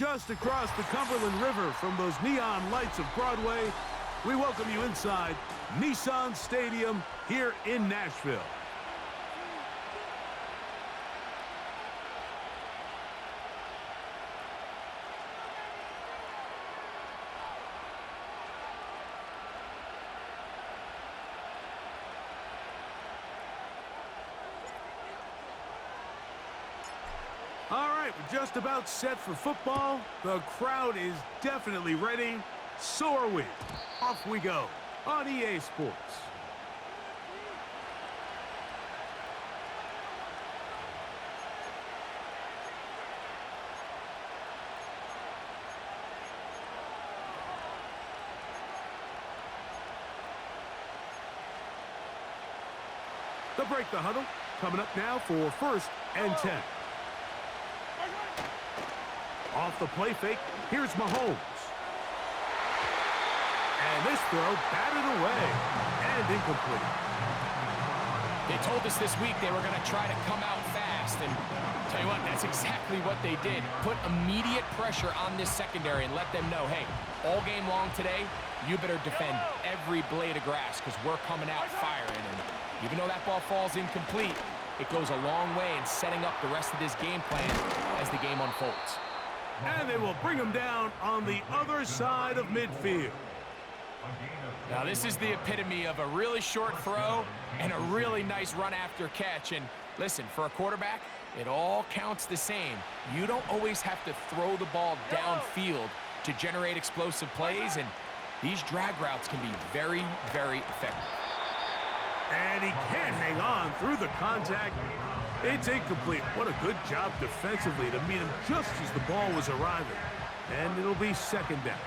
just across the Cumberland River from those neon lights of Broadway, we welcome you inside Nissan Stadium here in Nashville. All right, we're just about set for football. The crowd is definitely ready. So are we. Off we go on EA Sports. They'll break the huddle. Coming up now for 1st and 10. Off the play fake, here's Mahomes. And this throw batted away and incomplete. They told us this week they were going to try to come out fast, and tell you what, that's exactly what they did. Put immediate pressure on this secondary and let them know, hey, all game long today, you better defend every blade of grass because we're coming out firing. And even though that ball falls incomplete, it goes a long way in setting up the rest of this game plan as the game unfolds. And they will bring him down on the other side of midfield. Now this is the epitome of a really short throw and a really nice run after catch. And listen, for a quarterback, it all counts the same. You don't always have to throw the ball downfield to generate explosive plays, and these drag routes can be very, very effective. And he can't hang on through the contact. It's incomplete. What a good job defensively to meet him just as the ball was arriving. And it'll be 2nd down.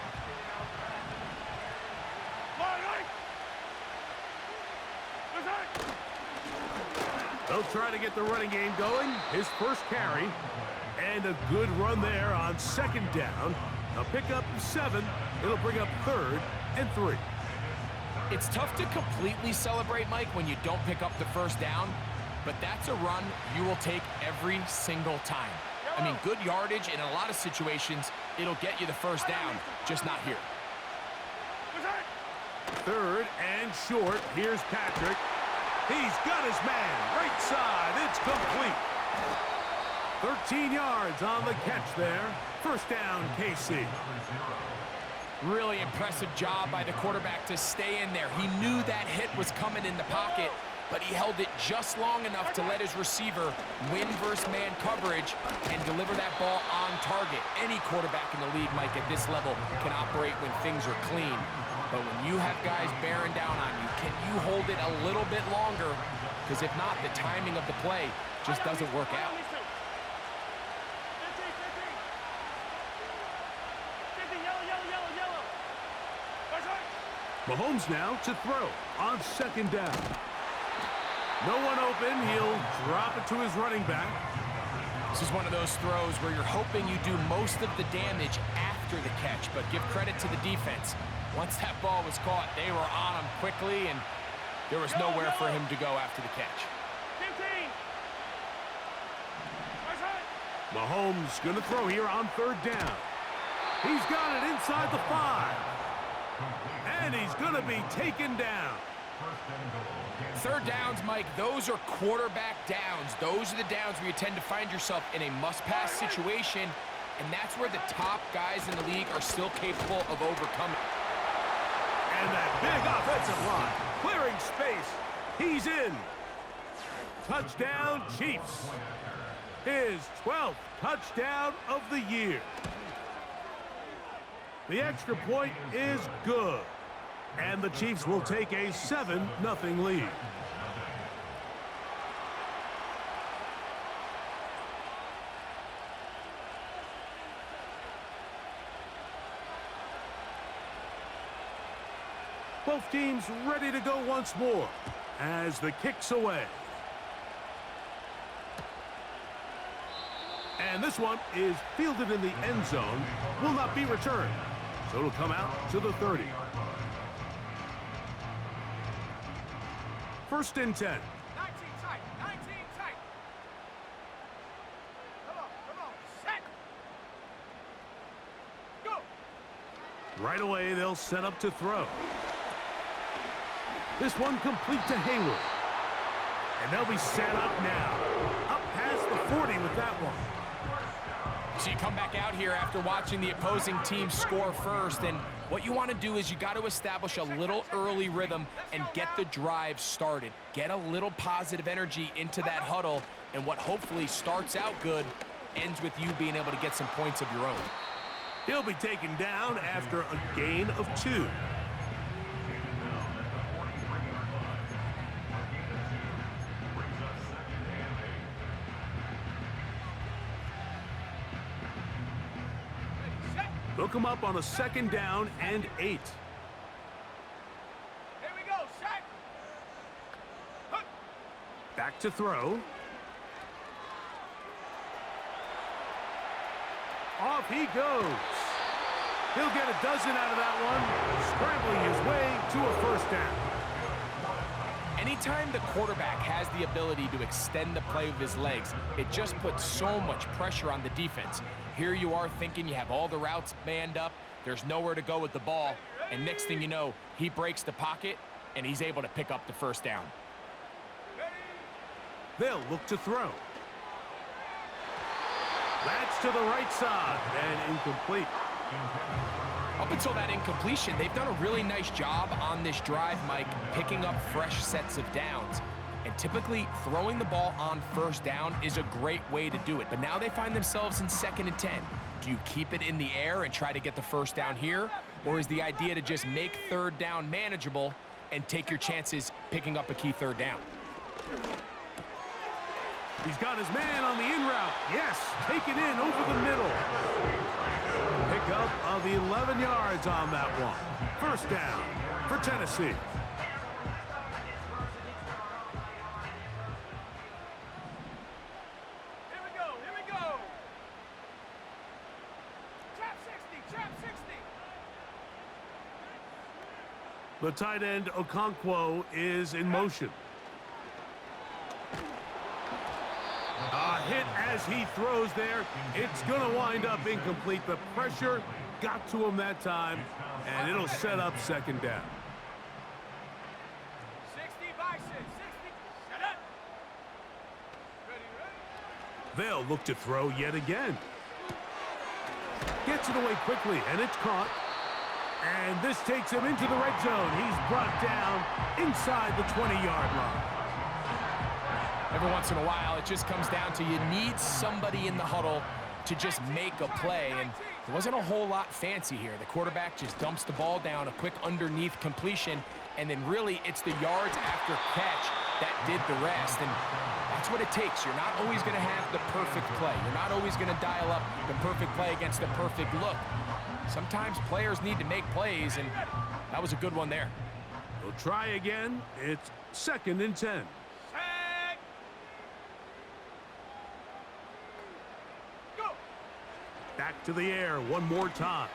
They'll try to get the running game going. His first carry. And a good run there on 2nd down. They'll pick up 7. It'll bring up 3rd and 3. It's tough to completely celebrate, Mike, when you don't pick up the 1st down. But that's a run you will take every single time. I mean, good yardage in a lot of situations, it'll get you the 1st down, just not here. 3rd and short. Here's Patrick. He's got his man. Right side. It's complete. 13 yards on the catch there. 1st down, KC. Really impressive job by the quarterback to stay in there. He knew that hit was coming in the pocket, but he held it just long enough to let his receiver win versus man coverage and deliver that ball on target. Any quarterback in the league, Mike, at this level can operate when things are clean. But when you have guys bearing down on you, can you hold it a little bit longer? Because if not, the timing of the play just doesn't work out. Mahomes now to throw on 2nd down. No one open. He'll drop it to his running back. This is one of those throws where you're hoping you do most of the damage after the catch, but give credit to the defense. Once that ball was caught, they were on him quickly, and there was nowhere for him to go after the catch. Mahomes going to throw here on 3rd down. He's got it inside the 5. And he's going to be taken down. 3rd downs, Mike, those are quarterback downs. Those are the downs where you tend to find yourself in a must-pass situation, and that's where the top guys in the league are still capable of overcoming. And that big offensive line, clearing space. He's in. Touchdown, Chiefs. His 12th touchdown of the year. The extra point is good. And the Chiefs will take a 7-0 lead. Both teams ready to go once more as the kick's away. And this one is fielded in the end zone, will not be returned. So it'll come out to the 30. 1st and 10. 19 tight, 19 tight. Come on, set. Right away, they'll set up to throw. This one complete to Hayward. And they'll be set up now. Up past the 40 with that one. So you come back out here after watching the opposing team score first, and what you want to do is you got to establish a little early rhythm and get the drive started. Get a little positive energy into that huddle, and what hopefully starts out good ends with you being able to get some points of your own. He'll be taken down after a gain of 2. They'll come up on a 2nd down and 8. Here we go, set. Back to throw. Off he goes. He'll get a dozen out of that one, scrambling his way to a 1st down. Anytime the quarterback has the ability to extend the play with his legs, it just puts so much pressure on the defense. Here you are thinking you have all the routes manned up, there's nowhere to go with the ball, and next thing you know, he breaks the pocket, and he's able to pick up the 1st down. They'll look to throw. That's to the right side, and incomplete. Up until that incompletion, they've done a really nice job on this drive, Mike, picking up fresh sets of downs. And typically, throwing the ball on 1st down is a great way to do it. But now they find themselves in 2nd and 10. Do you keep it in the air and try to get the 1st down here? Or is the idea to just make 3rd down manageable and take your chances picking up a key 3rd down? He's got his man on the in route. Yes, take it in over the middle. Pickup of 11 yards on that one. 1st down for Tennessee. Here we go, here we go. Trap 60, trap 60. The tight end Okonkwo is in motion. A hit as he throws there. It's going to wind up incomplete. The pressure got to him that time, and it'll set up 2nd down. 60 by 6, 60. Set up. Ready, ready. They'll look to throw yet again. Gets it away quickly, and it's caught. And this takes him into the red zone. He's brought down inside the 20-yard line. Every once in a while, it just comes down to you need somebody in the huddle to just make a play, and there wasn't a whole lot fancy here. The quarterback just dumps the ball down, a quick underneath completion, and then really it's the yards after catch that did the rest, and that's what it takes. You're not always going to have the perfect play. You're not always going to dial up the perfect play against the perfect look. Sometimes players need to make plays, and that was a good one there. We'll try again. It's 2nd and 10. Back to the air one more time.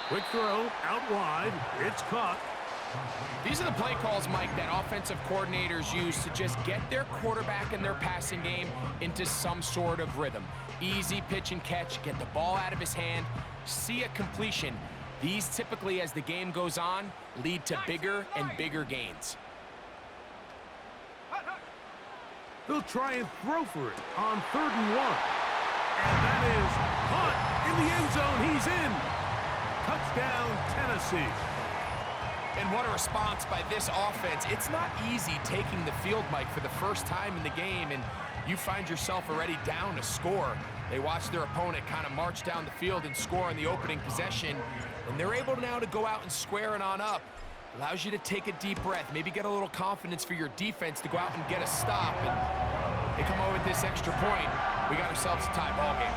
Quick throw out wide. It's caught. These are the play calls, Mike, that offensive coordinators use to just get their quarterback and their passing game into some sort of rhythm. Easy pitch and catch, get the ball out of his hand, see a completion. These typically, as the game goes on, lead to bigger and bigger gains. They'll try and throw for it on 3rd and 1. And that is caught in the end zone. He's in. Touchdown, Tennessee. And what a response by this offense. It's not easy taking the field, Mike, for the first time in the game, and you find yourself already down a score. They watch their opponent kind of march down the field and score on the opening possession, and they're able now to go out and square it on up. Allows you to take a deep breath, maybe get a little confidence for your defense to go out and get a stop. And they come over with this extra point. We got ourselves a tie ball game.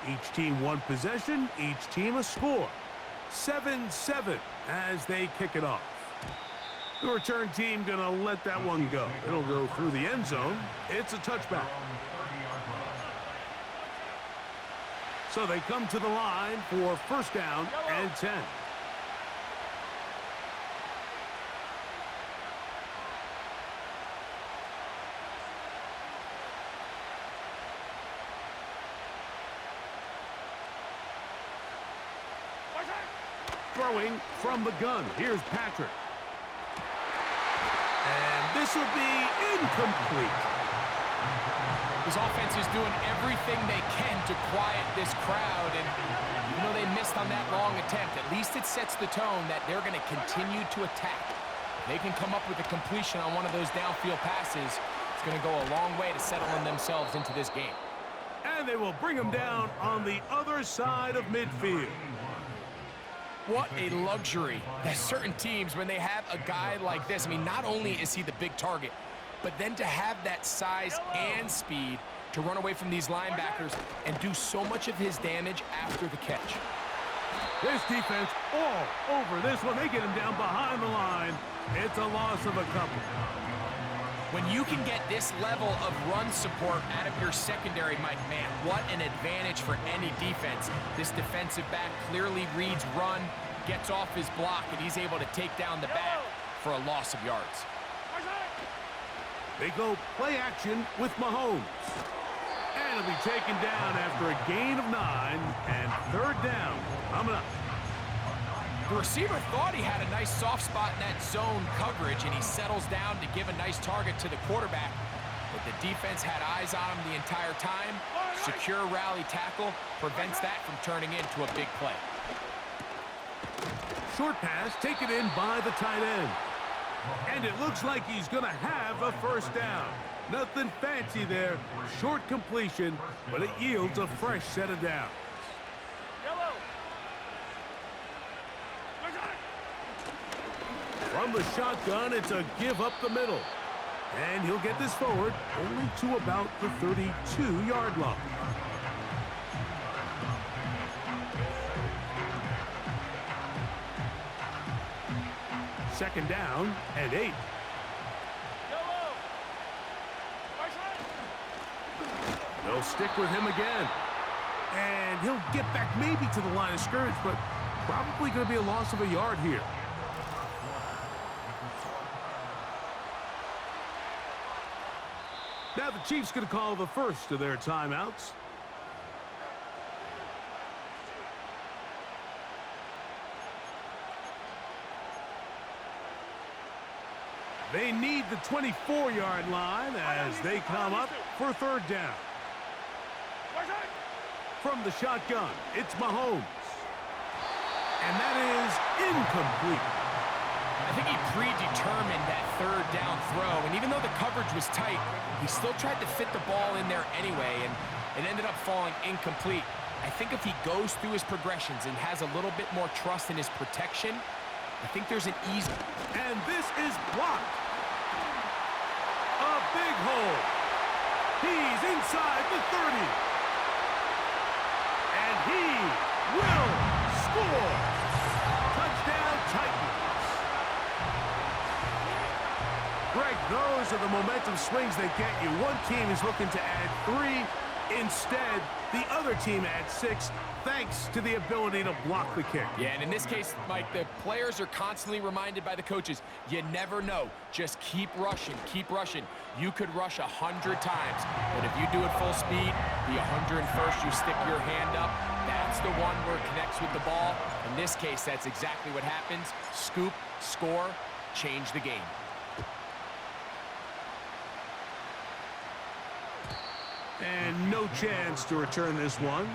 Each team one possession, each team a score. 7-7 as they kick it off. The return team gonna let that one go. It'll go through the end zone. It's a touchback. So they come to the line for 1st down and 10. Throwing from the gun. Here's Patrick. And this will be incomplete. His offense is doing everything they can to quiet this crowd, and even though they missed on that long attempt, at least it sets the tone that they're going to continue to attack. If they can come up with a completion on one of those downfield passes, it's going to go a long way to settling themselves into this game. And they will bring him down on the other side of midfield. What a luxury that certain teams, when they have a guy like this, I mean, not only is he the big target, but then to have that size and speed to run away from these linebackers and do so much of his damage after the catch. This defense all over this one. They get him down behind the line. It's a loss of a couple. When you can get this level of run support out of your secondary, Mike, man, what an advantage for any defense. This defensive back clearly reads run, gets off his block, and he's able to take down the back for a loss of yards. They go play action with Mahomes. And he'll be taken down after a gain of 9 and third down. Coming up. The receiver thought he had a nice soft spot in that zone coverage, and he settles down to give a nice target to the quarterback. But the defense had eyes on him the entire time. Secure rally tackle prevents that from turning into a big play. Short pass taken in by the tight end. And it looks like he's going to have a first down. Nothing fancy there. Short completion, but it yields a fresh set of downs. From the shotgun, it's a give up the middle. And he'll get this forward only to about the 32-yard line. Second down and 8. They'll stick with him again. And he'll get back maybe to the line of scrimmage, but probably going to be a loss of a yard here. Now the Chiefs going to call the first of their timeouts. They need the 24-yard line as they come up for third down. From the shotgun, it's Mahomes. And that is incomplete. I think he predetermined that third down throw, and even though the coverage was tight, he still tried to fit the ball in there anyway, and it ended up falling incomplete. I think if he goes through his progressions and has a little bit more trust in his protection, I think there's an easy... And this is blocked. A big hole. He's inside the 30. And he will score. Touchdown, Titans. Greg, those are the momentum swings that get you. One team is looking to add 3. Instead, the other team adds 6, thanks to the ability to block the kick. Yeah, and in this case, Mike, the players are constantly reminded by the coaches, you never know. Just keep rushing, keep rushing. You could rush 100 times, but if you do it full speed, the 101st, you stick your hand up. That's the one where it connects with the ball. In this case, that's exactly what happens. Scoop, score, change the game. And no chance to return this one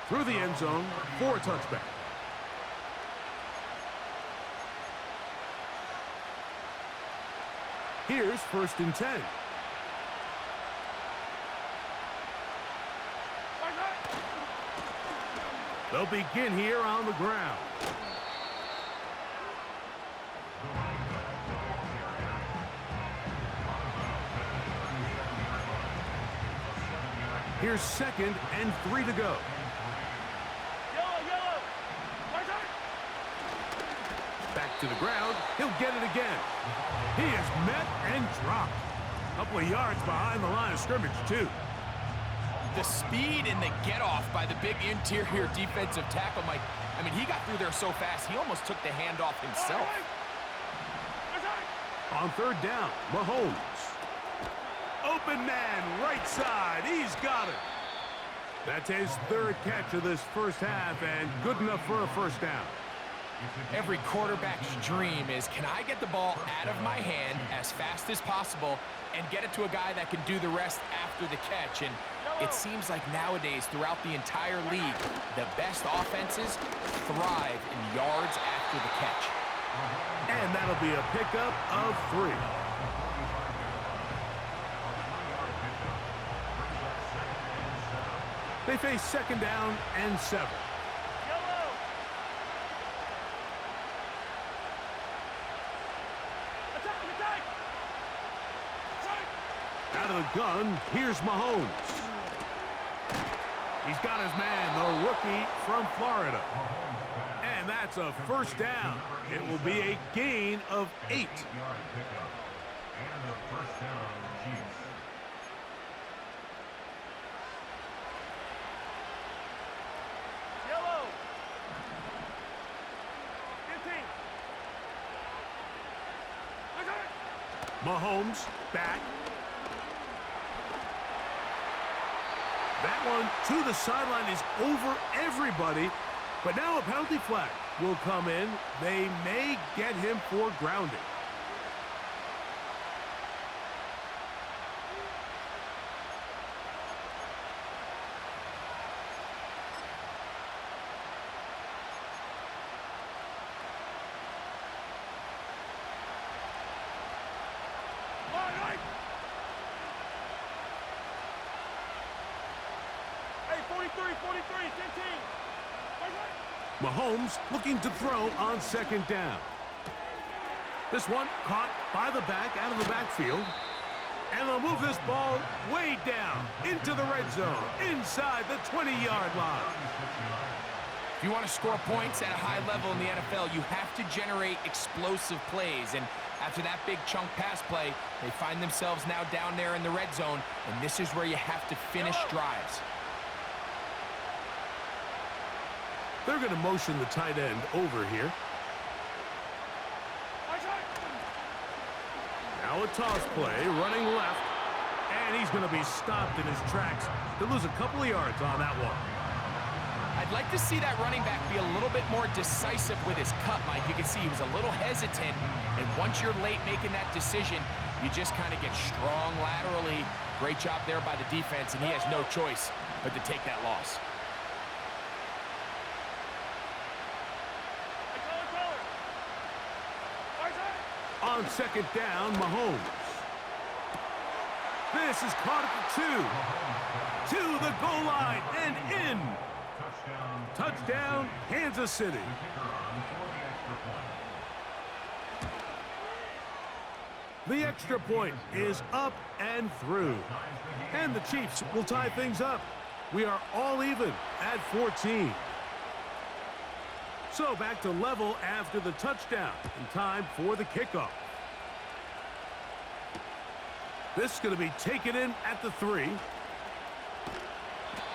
through the end zone for a touchback. Here's first and 10. They'll begin here on the ground. Here's second and 3 to go. Back to the ground. He'll get it again. He is met and dropped. A couple of yards behind the line of scrimmage, too. The speed and the get-off by the big interior defensive tackle, Mike. I mean, he got through there so fast, he almost took the handoff himself. On third down, Mahomes. Open man, right side. He's got it. That's his third catch of this first half, and good enough for a first down. Every quarterback's dream is, can I get the ball out of my hand as fast as possible and get it to a guy that can do the rest after the catch? And it seems like nowadays, throughout the entire league, the best offenses thrive in yards after the catch. And that'll be a pickup of 3. They face 2nd down and 7. Out of the gun, here's Mahomes. He's got his man, the rookie from Florida. And that's a 1st down. It will be a gain of 8. Mahomes back. That one to the sideline is over everybody. But now a penalty flag will come in. They may get him for grounding. Hey, 43, 15. Mahomes looking to throw on 2nd down. This one caught by the back out of the backfield. And they'll move this ball way down into the red zone, inside the 20-yard line. If you want to score points at a high level in the NFL, you have to generate explosive plays. And after that big chunk pass play, they find themselves now down there in the red zone. And this is where you have to finish drives. They're going to motion the tight end over here. Now a toss play, running left. And he's going to be stopped in his tracks. He'll lose a couple of yards on that one. I'd like to see that running back be a little bit more decisive with his cut, Mike. You can see he was a little hesitant. And once you're late making that decision, you just kind of get strong laterally. Great job there by the defense, and he has no choice but to take that loss. On 2nd down, Mahomes. This is caught at the 2. To the goal line and in. Touchdown, Kansas City. The extra point is up and through. And the Chiefs will tie things up. We are all even at 14. So back to level after the touchdown. And time for the kickoff. This is going to be taken in at the 3.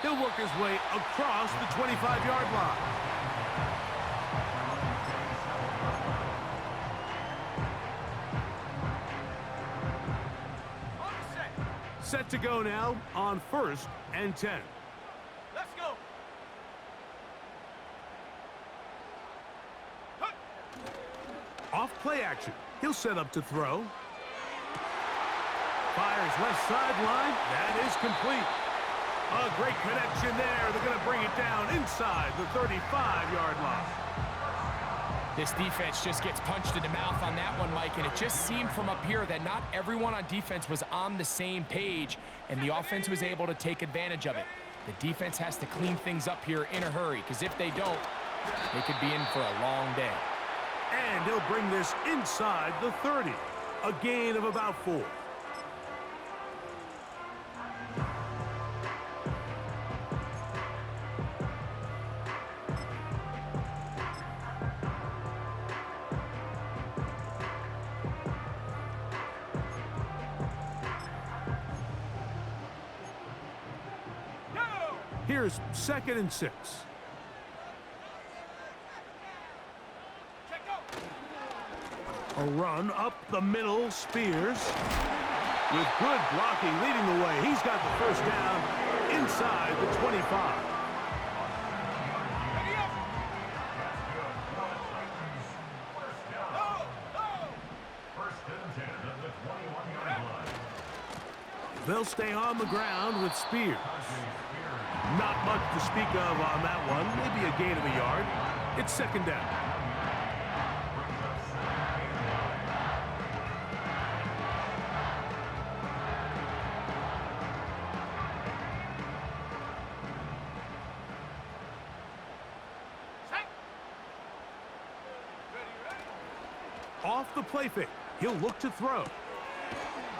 He'll work his way across the 25-yard line. Set to go now on 1st and 10. Let's go. Off play action. He'll set up to throw. Fires left sideline. That is complete. A great connection there. They're going to bring it down inside the 35-yard line. This defense just gets punched in the mouth on that one, Mike, and it just seemed from up here that not everyone on defense was on the same page, and the offense was able to take advantage of it. The defense has to clean things up here in a hurry, because if they don't, they could be in for a long day. And he'll bring this inside the 30. A gain of about 4. Here's 2nd and 6. A run up the middle, Spears. With good blocking leading the way. He's got the 1st down inside the 25. They'll stay on the ground with Spears. Not much to speak of on that one. Maybe a gain of a yard. It's second down. Off the play fake. He'll look to throw.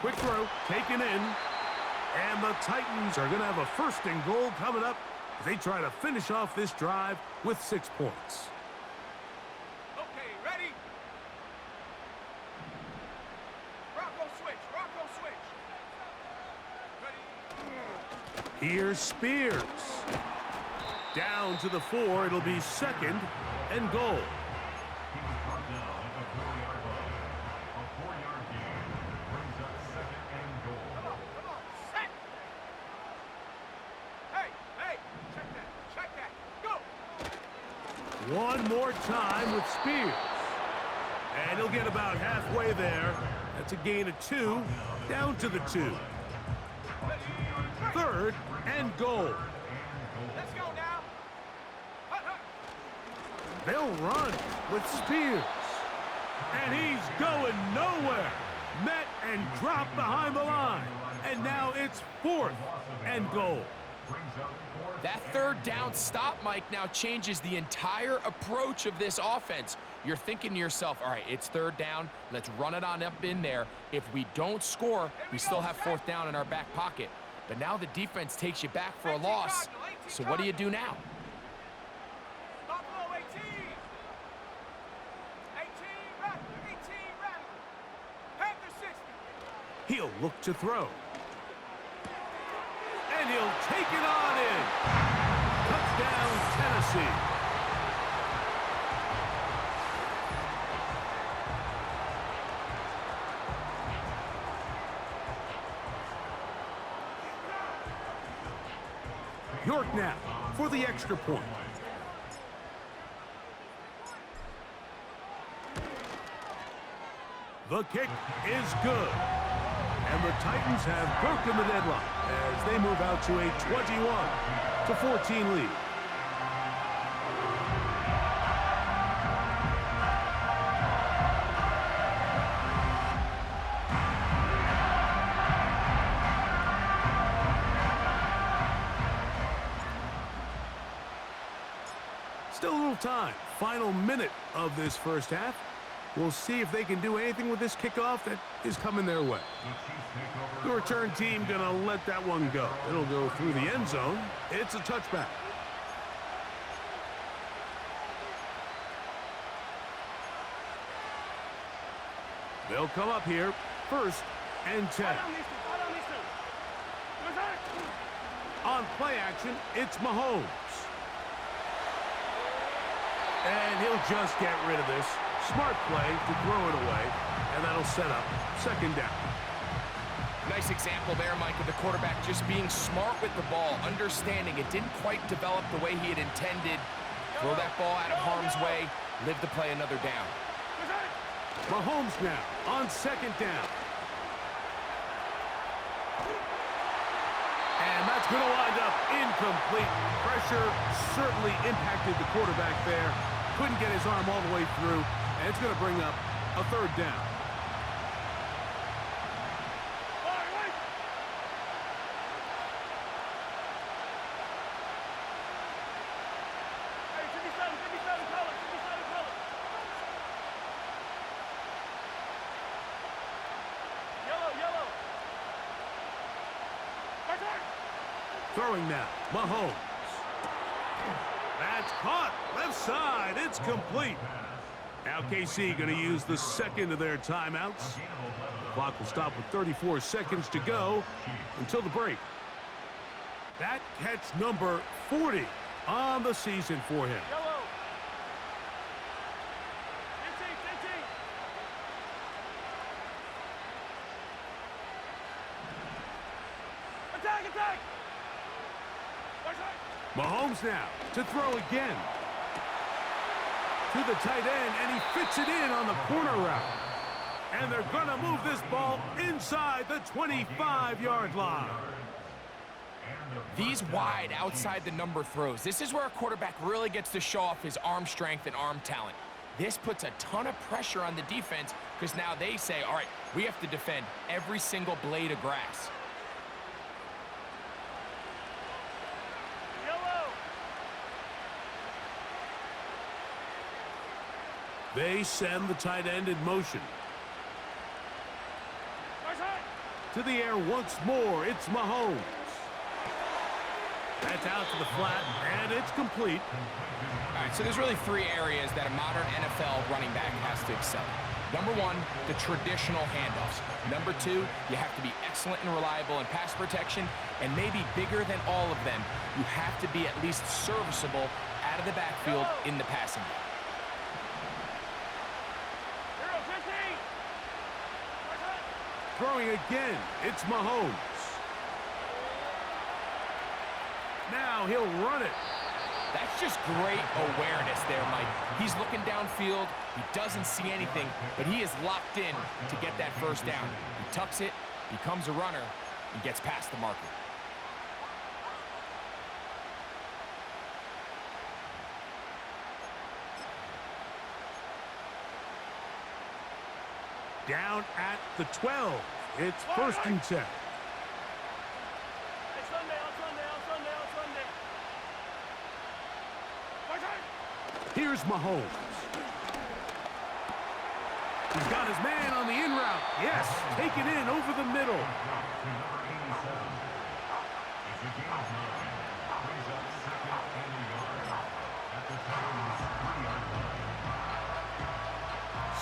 Quick throw, taken in. And the Titans are going to have a first and goal coming up as they try to finish off this drive with 6 points. Okay, ready? Rocco switch, Rocco switch. Ready? Here's Spears. Down to the 4. It'll be second and goal. One more time with Spears. And he'll get about halfway there. That's a gain of 2, down to the 2. Third and goal. Let's go now. They'll run with Spears. And he's going nowhere. Met and dropped behind the line. And now it's 4th and goal. That third down stop, Mike, now changes the entire approach of this offense. You're thinking to yourself, all right, it's third down. Let's run it on up in there. If we don't score, we still have 4th down in our back pocket. But now the defense takes you back for a loss. So what do you do now? Buffalo 18. 18 Raptor, 18 Raptor. Panther 60. He'll look to throw. And he'll take it on in. Touchdown, Tennessee. York now for the extra point. The kick is good. And the Titans have broken the deadlock as they move out to a 21-14 lead. Still a little time. Final minute of this first half. We'll see if they can do anything with this kickoff that is coming their way. The return team gonna let that one go. It'll go through the end zone. It's a touchback. They'll come up here, 1st and 10. On play action, it's Mahomes. And he'll just get rid of this. Smart play to throw it away, and that'll set up 2nd down. Nice example there, Mike, of the quarterback just being smart with the ball, understanding it didn't quite develop the way he had intended. Throw that ball out of harm's way, live to play another down. Mahomes now on 2nd down. And that's going to wind up incomplete. Pressure certainly impacted the quarterback there. Couldn't get his arm all the way through, and it's going to bring up a 3rd down. Hey, 57 color, 57 color. Yellow. Throwing now, Mahomes. That's caught. Left side. It's complete. Now KC going to use the 2nd of their timeouts. The clock will stop with 34 seconds to go until the break. That catch number 40 on the season for him. Yellow. 15. Attack. Mahomes now to throw again. To the tight end, and he fits it in on the corner route. And they're going to move this ball inside the 25-yard line. These wide outside the number throws. This is where a quarterback really gets to show off his arm strength and arm talent. This puts a ton of pressure on the defense because now they say, all right, we have to defend every single blade of grass. Yellow. They send the tight end in motion. To the air once more, it's Mahomes. That's out to the flat, and it's complete. All right, so there's really three areas that a modern NFL running back has to excel in. Number one, the traditional handoffs. Number two, you have to be excellent and reliable in pass protection, and maybe bigger than all of them, you have to be at least serviceable out of the backfield in the passing game. Throwing again, it's Mahomes. Now he'll run it. That's just great awareness there, Mike. He's looking downfield. He doesn't see anything, but he is locked in to get that first down. He tucks it, becomes a runner, and gets past the marker. Down at the 12. It's first and 10. Hey, Sunday, on Sunday, on Sunday, on Sunday. Here's Mahomes. He's got his man on the in route. Yes, take it in over the middle.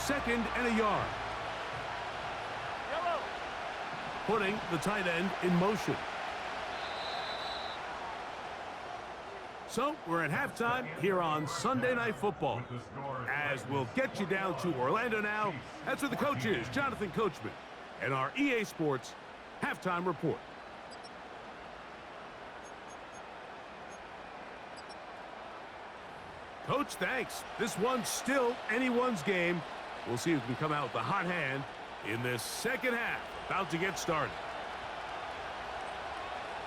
Second and a yard. Yellow. Putting the tight end in motion. So we're at halftime here on Sunday Night Football. As we'll get you down to Orlando now, that's where the coach is, Jonathan Coachman, and our EA Sports halftime report. Coach, thanks. This one's still anyone's game. We'll see who can come out with the hot hand in this second half. About to get started.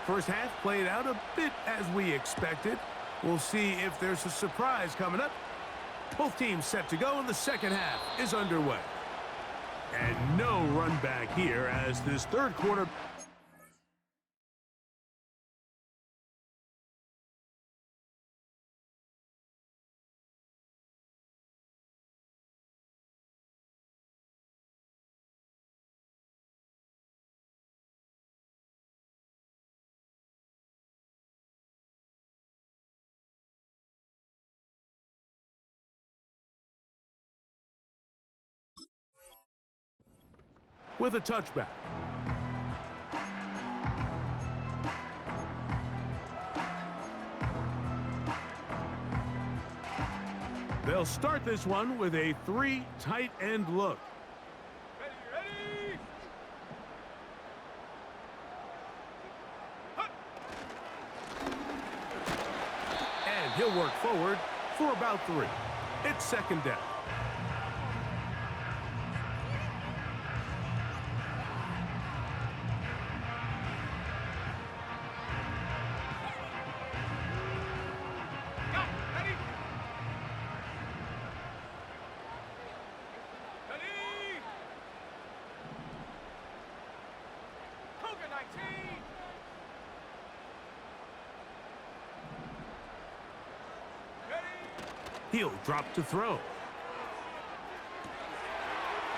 First half played out a bit as we expected. We'll see if there's a surprise coming up. Both teams set to go, and the second half is underway. And no run back here as this third quarter. With a touchback. They'll start this one with a three tight end look. Ready, ready. And he'll work forward for about three. It's second down. He'll drop to throw.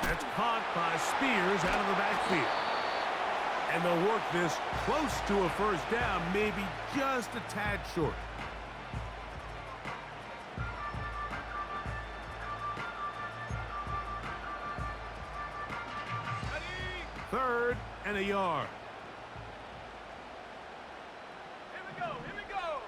That's caught by Spears out of the backfield. And they'll work this close to a first down, maybe just a tad short. Third and a yard. Here we go, here we go.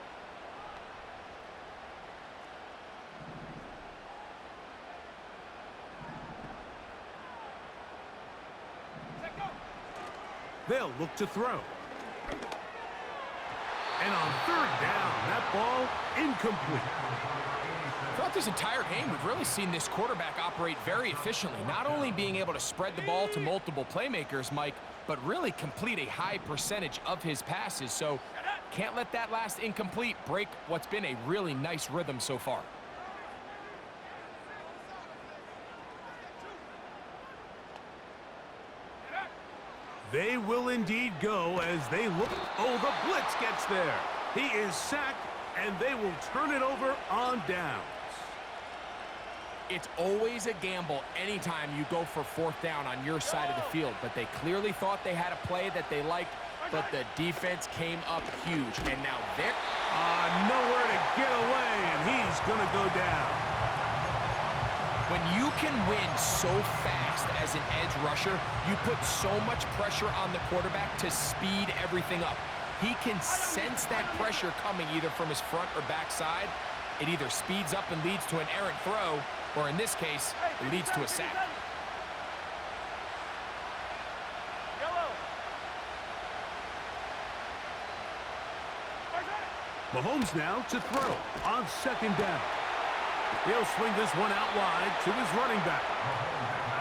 Let go. They'll look to throw. And on third down, that ball incomplete. Throughout this entire game, we've really seen this quarterback operate very efficiently, not only being able to spread the ball to multiple playmakers, Mike, but really complete a high percentage of his passes. So can't let that last incomplete break what's been a really nice rhythm so far. They will indeed go as they look. Oh, the blitz gets there. He is sacked, and they will turn it over on downs. It's always a gamble anytime you go for fourth down on your side of the field, but they clearly thought they had a play that they liked, but the defense came up huge, and now they're nowhere to get away, and he's going to go down. When you can win so fast as an edge rusher, you put so much pressure on the quarterback to speed everything up. He can sense that pressure coming either from his front or back side. It either speeds up and leads to an errant throw, or in this case, it leads to a sack. Mahomes now to throw on second down. He'll swing this one out wide to his running back.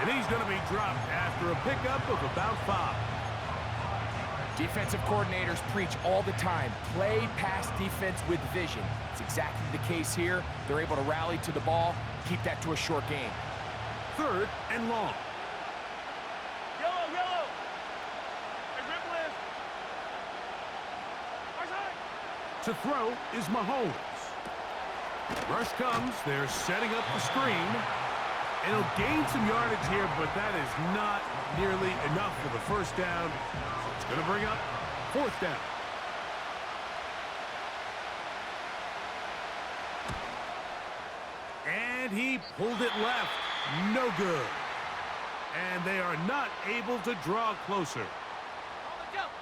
And he's going to be dropped after a pickup of about 5. Defensive coordinators preach all the time, play pass defense with vision. It's exactly the case here. They're able to rally to the ball, keep that to a short game. 3rd and long. Yellow. Hey, rip list. To throw is Mahomes. Rush comes. They're setting up the screen. And he'll gain some yardage here, but that is not nearly enough for the first down. So it's going to bring up 4th down. And he pulled it left. No good. And they are not able to draw closer.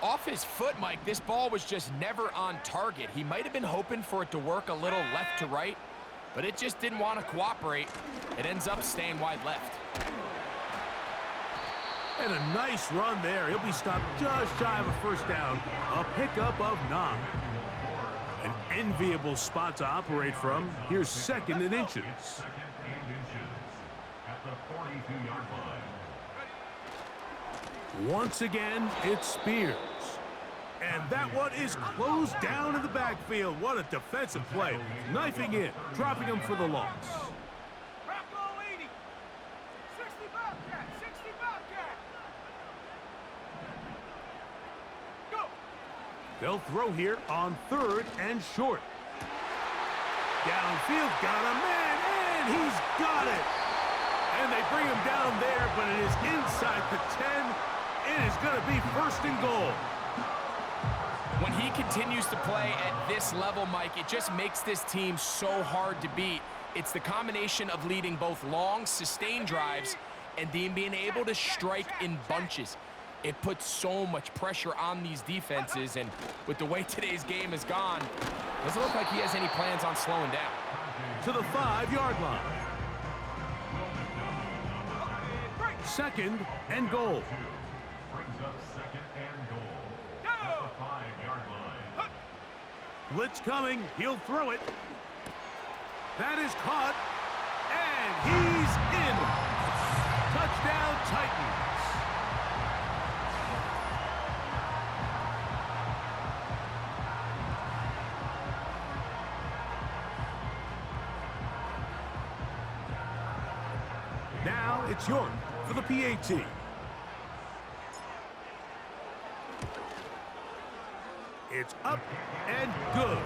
Off his foot, Mike, this ball was just never on target. He might have been hoping for it to work a little left to right, but it just didn't want to cooperate. It ends up staying wide left. And a nice run there. He'll be stopped just shy of a first down. A pickup of 9. An enviable spot to operate from. Here's 2nd and inches. At the 42-yard line. Once again, it's Spears. And that one is closed down in the backfield. What a defensive play. Knifing in, dropping him for the loss. Rocco 80. 60 Bobcat. 60 Bobcat. Go. They'll throw here on 3rd and short. Downfield, got a man, and he's got it. And they bring him down there, but it is inside the 10. It is going to be 1st and goal. When he continues to play at this level, Mike, it just makes this team so hard to beat. It's the combination of leading both long, sustained drives and then being able to strike in bunches. It puts so much pressure on these defenses, and with the way today's game has gone, doesn't look like he has any plans on slowing down. To the 5-yard line. 2nd and goal. Brings up 2nd and goal. Go. At the 5-yard line. Blitz coming. He'll throw it. That is caught. And he's in. Touchdown, Titans. Now it's York for the PAT. It's up and good.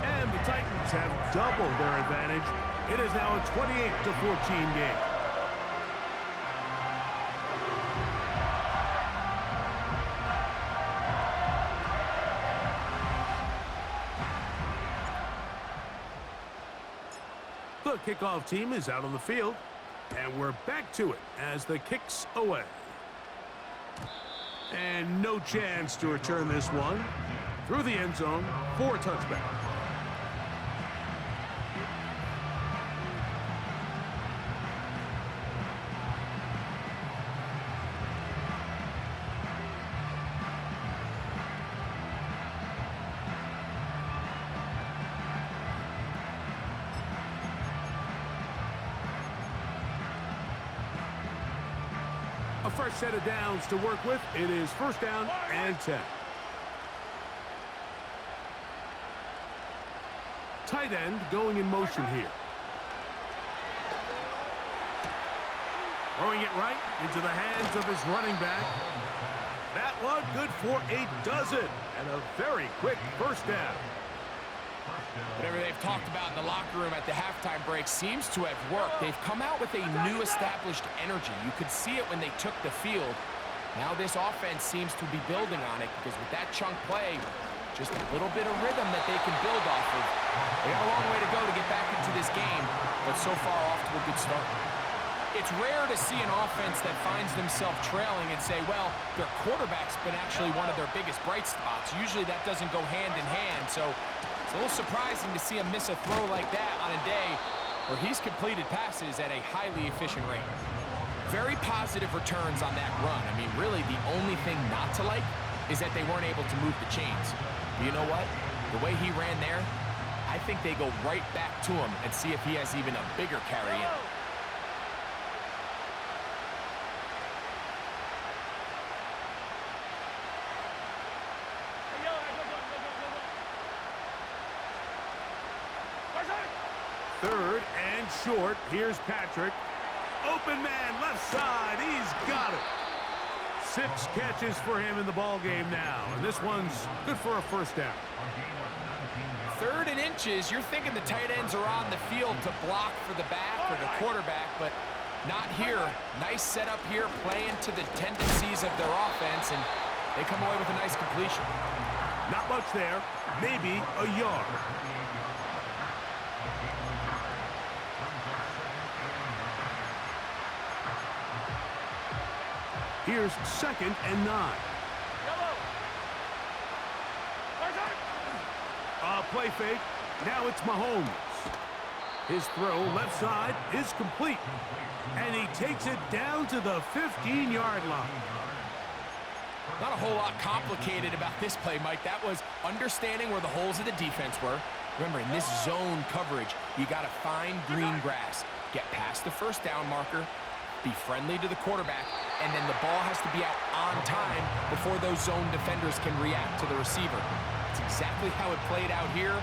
And the Titans have doubled their advantage. It is now a 28-14 game. The kickoff team is out on the field, and we're back to it as the kick's away. And no chance to return this one. Through the end zone for a touchback. fresh set of downs to work with. It is first down and 10. Tight end going in motion here. Throwing it right into the hands of his running back. That one good for a dozen. And a very quick first down. Whatever they've talked about in the locker room at the halftime break seems to have worked. They've come out with a new established energy. You could see it when they took the field. Now this offense seems to be building on it because with that chunk play, just a little bit of rhythm that they can build off of. They have a long way to go to get back into this game, but so far off to a good start. It's rare to see an offense that finds themselves trailing and say, well, their quarterback's been actually one of their biggest bright spots. Usually that doesn't go hand in hand, so it's a little surprising to see him miss a throw like that on a day where he's completed passes at a highly efficient rate. Very positive returns on that run. I mean, really the only thing not to like is that they weren't able to move the chains. But you know what? The way he ran there, I think they go right back to him and see if he has even a bigger carry in. Third and short. Here's Patrick. Open man, left side. He's got it. 6 catches for him in the ball game now. And this one's good for a first down. 3rd and inches. You're thinking the tight ends are on the field to block for the back or the quarterback, but not here. Nice setup here, playing to the tendencies of their offense, and they come away with a nice completion. Not much there. Maybe a yard. Here's 2nd and 9. Play fake. Now it's Mahomes. His throw left side is complete. And he takes it down to the 15-yard line. Not a whole lot complicated about this play, Mike. That was understanding where the holes of the defense were. Remember, in this zone coverage, you got to find green grass. Get past the first down marker. Be friendly to the quarterback, and then the ball has to be out on time before those zone defenders can react to the receiver. That's exactly how it played out here.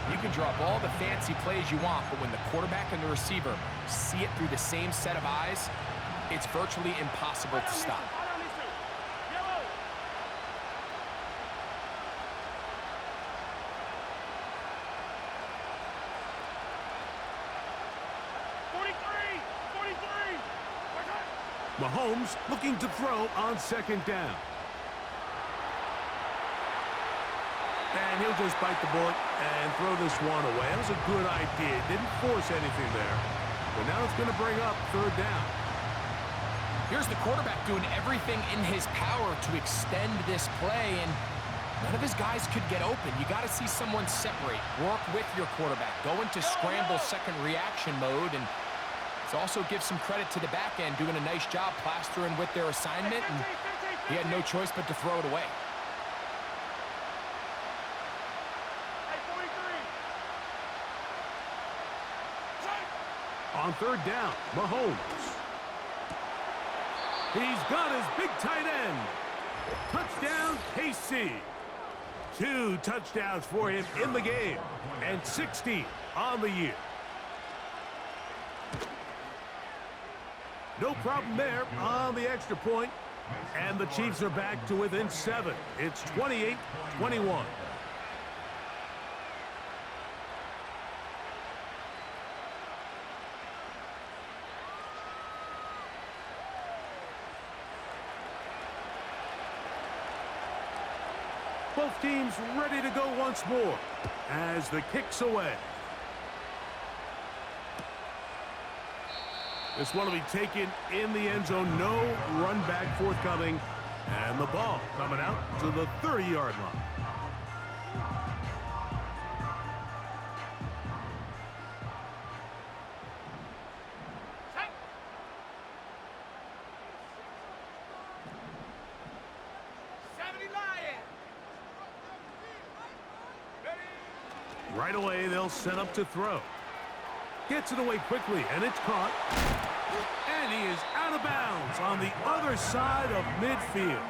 You can draw up all the fancy plays you want, but when the quarterback and the receiver see it through the same set of eyes, it's virtually impossible to stop. Mahomes looking to throw on 2nd down. And he'll just bite the bullet and throw this one away. That was a good idea. Didn't force anything there. But now it's going to bring up 3rd down. Here's the quarterback doing everything in his power to extend this play, and none of his guys could get open. You got to see someone separate, work with your quarterback, go into scramble second reaction mode, and also give some credit to the back end, doing a nice job plastering with their assignment, and he had no choice but to throw it away. On 3rd down, Mahomes. He's got his big tight end. Touchdown, KC. 2 touchdowns for him in the game, and 60 on the year. No problem there on the extra point. And the Chiefs are back to within 7. It's 28-21. Both teams ready to go once more as the kick's away. This one will be taken in the end zone. No run back forthcoming. And the ball coming out to the 30-yard line. Right away, they'll set up to throw. Gets it away quickly, and it's caught. And he is out of bounds on the other side of midfield.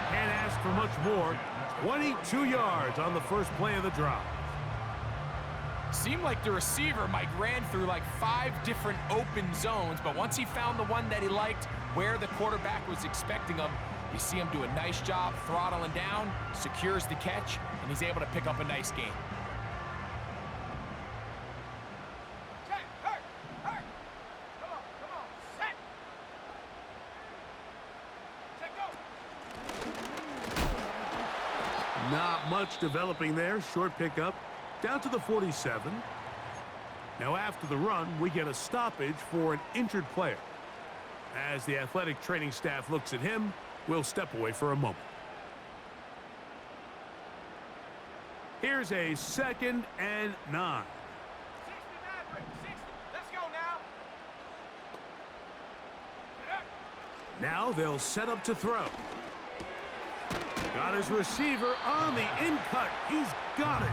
Can't ask for much more. 22 yards on the first play of the drive. Seemed like the receiver, Mike, ran through like 5 different open zones, but once he found the one that he liked, where the quarterback was expecting him, you see him do a nice job throttling down, secures the catch, and he's able to pick up a nice gain. Check, hurt, hurt. Come on, set. Check, go. Not much developing there. Short pickup. Down to the 47. Now after the run, we get a stoppage for an injured player. As the athletic training staff looks at him, we'll step away for a moment. Here's a 2nd and 9. 60, Maverick, 60. Let's go now. Now they'll set up to throw. Got his receiver on the in-cut. He's got it.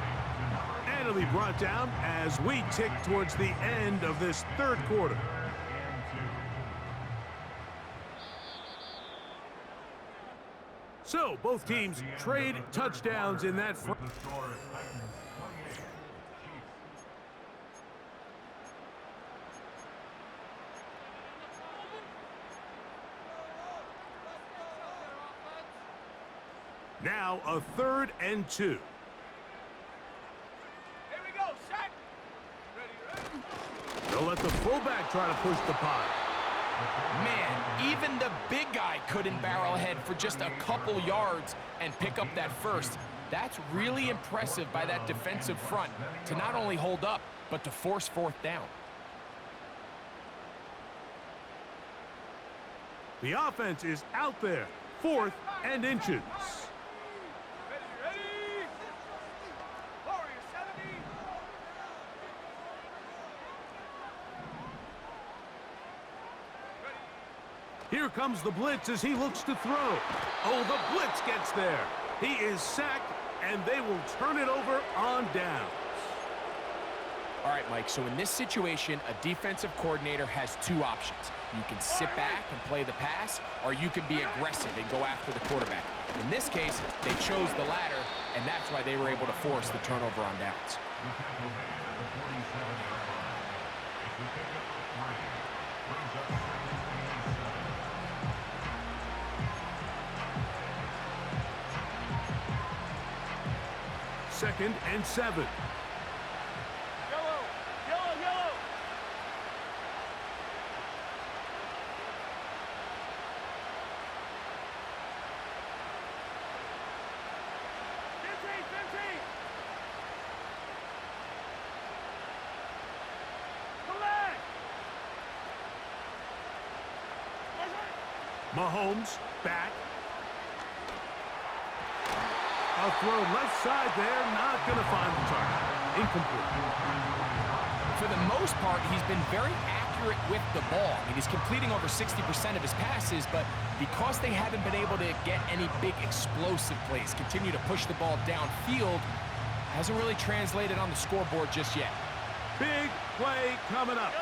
And it'll be brought down as we tick towards the end of this third quarter. So, both teams trade touchdowns in that front. Now, a 3rd and 2. Here we go, set. Ready. They'll let the fullback try to push the pile. Man, even the big guy couldn't barrel ahead for just a couple yards and pick up that first. That's really impressive by that defensive front to not only hold up, but to force 4th down. The offense is out there. 4th and inches. Ready. Warrior 70. Here comes the blitz as he looks to throw. Oh, the blitz gets there. He is sacked, and they will turn it over on downs. All right, Mike, so in this situation, a defensive coordinator has 2 options. You can sit back and play the pass, or you can be aggressive and go after the quarterback. In this case, they chose the latter, and that's why they were able to force the turnover on downs. Second and 7. Yellow. 15. Collect. Mahomes back. A throw left side there, not going to find the target. Incomplete. For the most part, he's been very accurate with the ball. I mean, he's completing over 60% of his passes, but because they haven't been able to get any big explosive plays, continue to push the ball downfield, hasn't really translated on the scoreboard just yet. Big play coming up.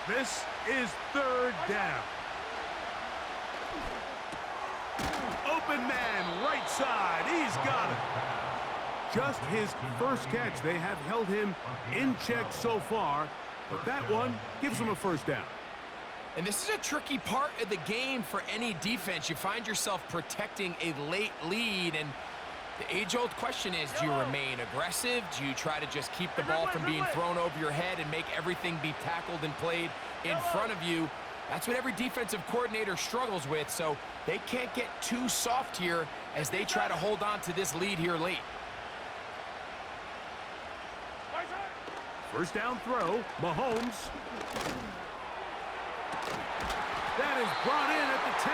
This is 3rd down. Open man, right side. He's got it. Just his first catch. They have held him in check so far, but that one gives him a 1st down. And this is a tricky part of the game for any defense. You find yourself protecting a late lead, and the age-old question is, do you remain aggressive? Do you try to just keep the ball from being thrown over your head and make everything be tackled and played in front of you? That's what every defensive coordinator struggles with, so they can't get too soft here as they try to hold on to this lead here late. 1st down throw, Mahomes. That is brought in at the 10.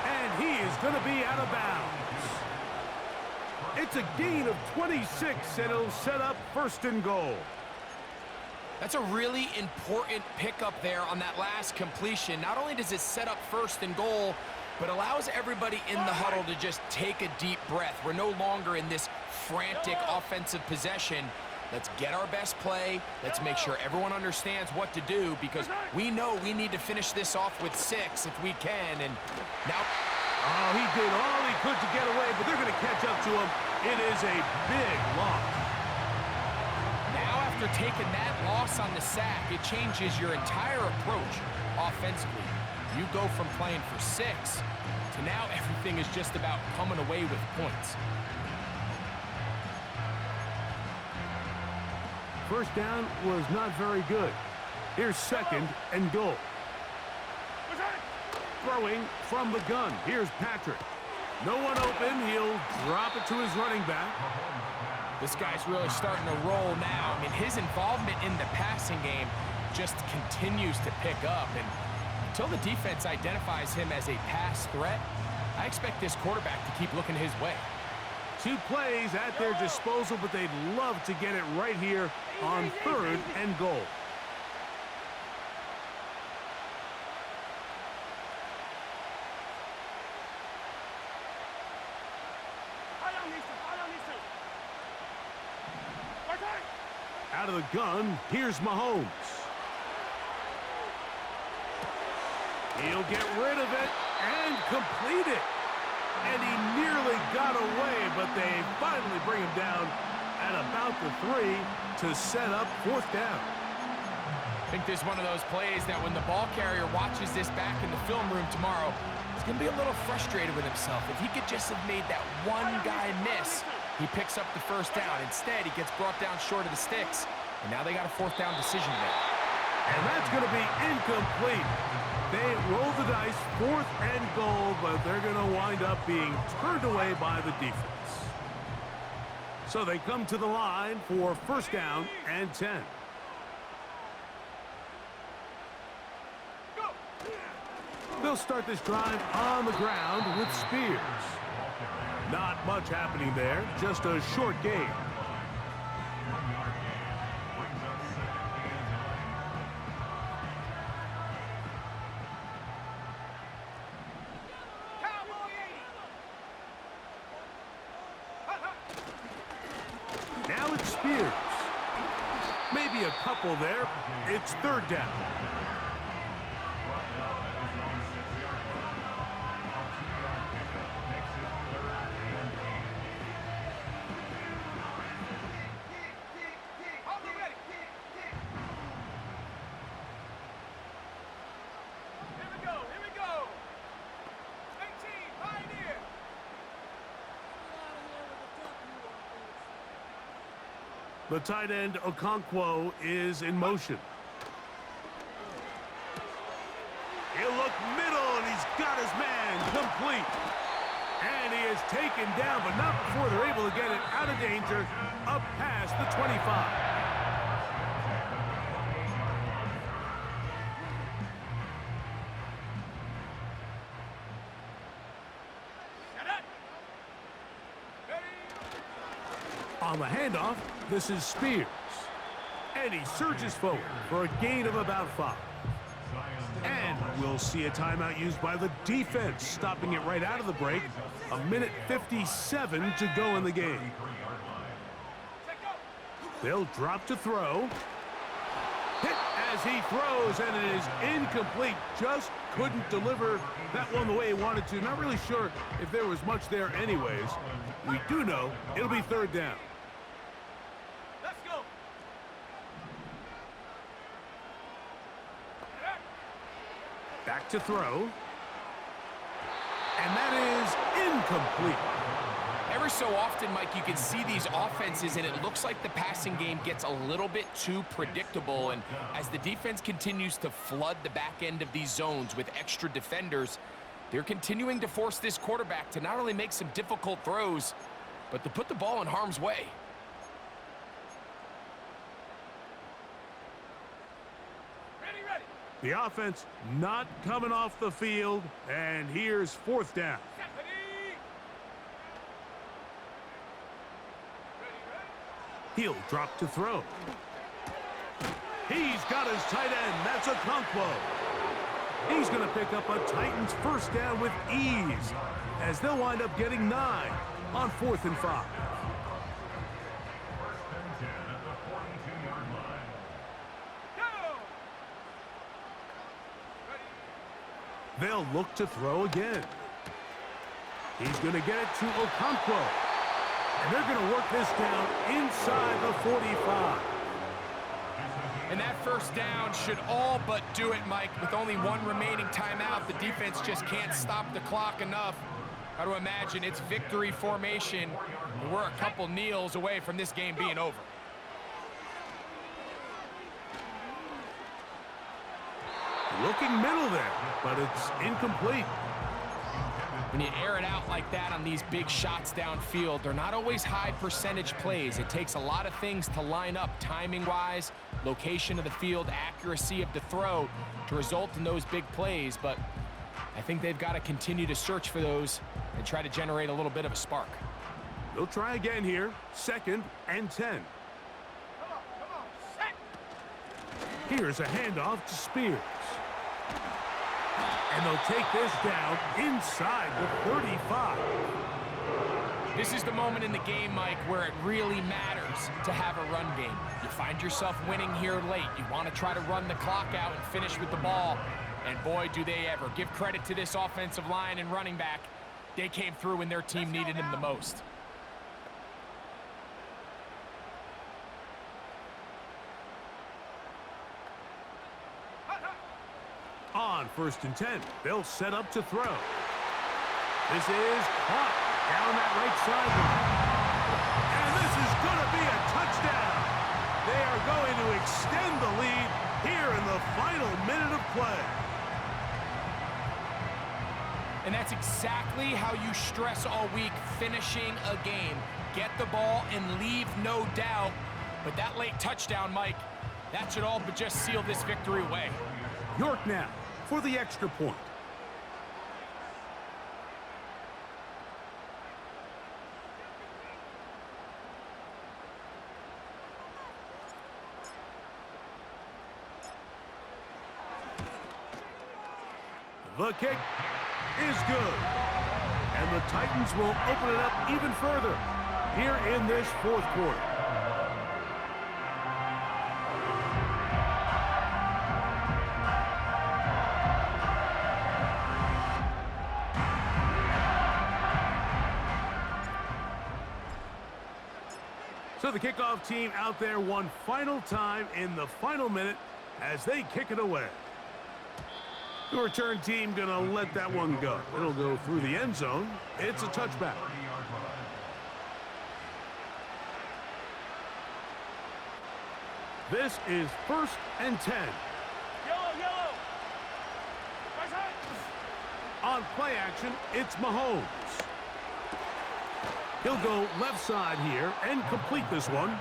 And he is going to be out of bounds. It's a gain of 26, and it'll set up 1st and goal. That's a really important pickup there on that last completion. Not only does it set up 1st and goal, but allows everybody in the huddle to just take a deep breath. We're no longer in this frantic offensive possession. Let's get our best play. Let's make sure everyone understands what to do because we know we need to finish this off with 6 if we can. And now... Oh, he did all he could to get away, but they're going to catch up to him. It is a big loss. Now, after taking that loss on the sack, it changes your entire approach offensively. You go from playing for 6 to now everything is just about coming away with points. First down was not very good. Here's 2nd and goal. Throwing from the gun. Here's Patrick. No one open. He'll drop it to his running back. This guy's really starting to roll now. I mean, his involvement in the passing game just continues to pick up. And until the defense identifies him as a pass threat, I expect this quarterback to keep looking his way. 2 plays at their disposal, but they'd love to get it right here on 3rd and goal. Out of the gun, here's Mahomes. He'll get rid of it and complete it. And he nearly got away, but they finally bring him down at about the 3 to set up 4th down. I think this is one of those plays that when the ball carrier watches this back in the film room tomorrow, he's going to be a little frustrated with himself. If he could just have made that one guy miss, he picks up the 1st down. Instead, he gets brought down short of the sticks, and now they got a 4th down decision to make. And that's going to be incomplete. They roll the dice, 4th and goal, but they're going to wind up being turned away by the defense. So they come to the line for 1st down and 10. They'll start this drive on the ground with Spears. Not much happening there, just a short gain. Now it's Spears. Maybe a couple there. It's 3rd down. The tight end, Okonkwo, is in motion. He'll look middle, and he's got his man complete. And he is taken down, but not before they're able to get it out of danger, up past the 25. On the handoff, this is Spears. And he surges forward for a gain of about 5. And we'll see a timeout used by the defense, stopping it right out of the break. 1:57 to go in the game. They'll drop to throw. Hit as he throws, and it is incomplete. Just couldn't deliver that one the way he wanted to. Not really sure if there was much there anyways. We do know it'll be 3rd down. Back to throw. And that is incomplete. Every so often, Mike, you can see these offenses, and it looks like the passing game gets a little bit too predictable. And as the defense continues to flood the back end of these zones with extra defenders, they're continuing to force this quarterback to not only make some difficult throws, but to put the ball in harm's way. The offense not coming off the field, and here's 4th down. He'll drop to throw. He's got his tight end. That's Okonkwo. He's going to pick up a Titans 1st down with ease, as they'll wind up getting 9 on 4th and 5. They'll look to throw again. He's going to get it to Okonkwo. And they're going to work this down inside the 45. And that first down should all but do it, Mike. With only one remaining timeout, the defense just can't stop the clock enough. Got to imagine it's victory formation. And we're a couple kneels away from this game being over. Looking middle there, but it's incomplete. When you air it out like that on these big shots downfield, they're not always high percentage plays. It takes a lot of things to line up timing-wise, location of the field, accuracy of the throw to result in those big plays. But I think they've got to continue to search for those and try to generate a little bit of a spark. They'll try again here. 2nd and 10. Come on, set. Here's a handoff to Spears. And they'll take this down inside the 35. This is the moment in the game, Mike, where it really matters to have a run game. You find yourself winning here late. You want to try to run the clock out and finish with the ball. And boy, do they ever. Give credit to this offensive line and running back. They came through when their team needed them the most. On 1st and 10, they'll set up to throw. This is caught down that right sideline. And this is going to be a touchdown. They are going to extend the lead here in the final minute of play. And that's exactly how you stress all week, finishing a game. Get the ball and leave no doubt. But that late touchdown, Mike, that should all but just seal this victory away. York now for the extra point. The kick is good. And the Titans will open it up even further here in this 4th quarter. So the kickoff team out there one final time in the final minute as they kick it away. The return team going to let that one go. It'll go through the end zone. It's a touchback. This is 1st and 10. Yellow. Right side. On play action, it's Mahomes. He'll go left side here and complete this one.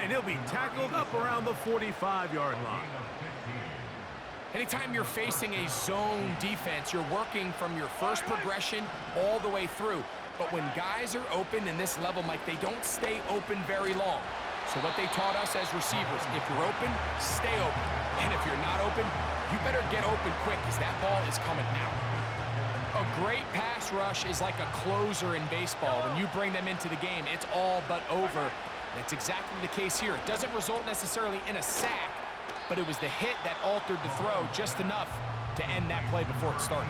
And he'll be tackled up around the 45-yard line. Anytime you're facing a zone defense, you're working from your first progression all the way through. But when guys are open in this level, Mike, they don't stay open very long. So what they taught us as receivers, if you're open, stay open. And if you're not open, you better get open quick because that ball is coming out. A great pass rush is like a closer in baseball. When you bring them into the game, it's all but over. And it's exactly the case here. It doesn't result necessarily in a sack, but it was the hit that altered the throw just enough to end that play before it started.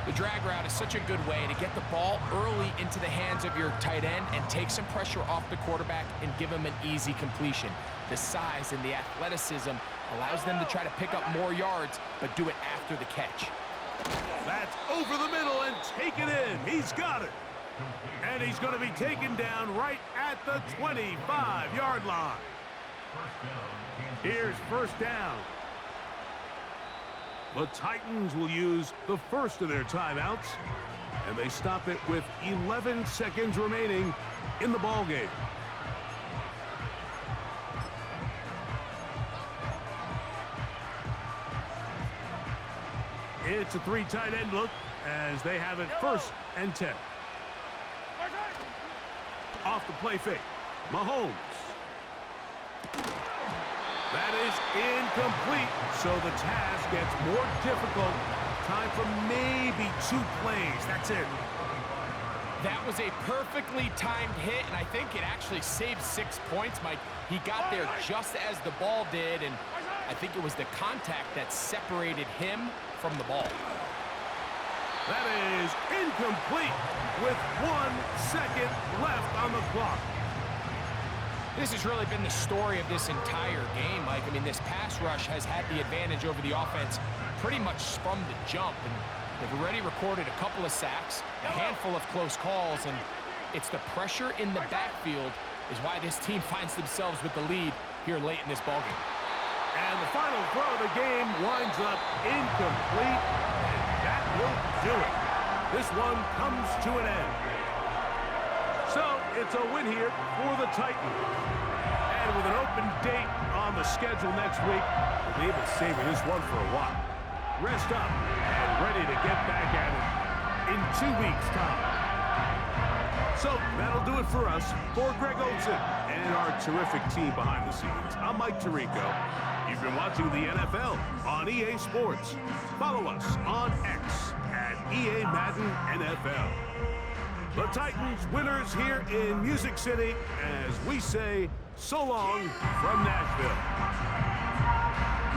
The drag route is such a good way to get the ball early into the hands of your tight end and take some pressure off the quarterback and give him an easy completion. The size and the athleticism allows them to try to pick up more yards, but do it after the catch. That's over the middle and taken in. He's got it. And he's going to be taken down right at the 25-yard line. Here's 1st down. The Titans will use the first of their timeouts, and they stop it with 11 seconds remaining in the ballgame. It's a 3 tight end look as they have it 1st and 10. Off the play fake, Mahomes. That is incomplete, so the task gets more difficult. Time for maybe 2 plays. That's it. That was a perfectly timed hit, and I think it actually saved 6 points, Mike. He got there just as the ball did, and I think it was the contact that separated him from the ball. That is incomplete with 1 second left on the clock. This has really been the story of this entire game, Mike. I mean, this pass rush has had the advantage over the offense pretty much from the jump. And they've already recorded a couple of sacks, a handful of close calls, and it's the pressure in the backfield is why this team finds themselves with the lead here late in this ballgame. And the final throw of the game winds up incomplete, and that will do it. This one comes to an end. So it's a win here for the Titans. And with an open date on the schedule next week, we'll be able to savor this one for a while. Rest up and ready to get back at it in 2 weeks' time. So that'll do it for us. For Greg Olsen and our terrific team behind the scenes, I'm Mike Tirico. You've been watching the NFL on EA Sports. Follow us on X at EA Madden NFL. The Titans winners here in Music City as we say so long from Nashville.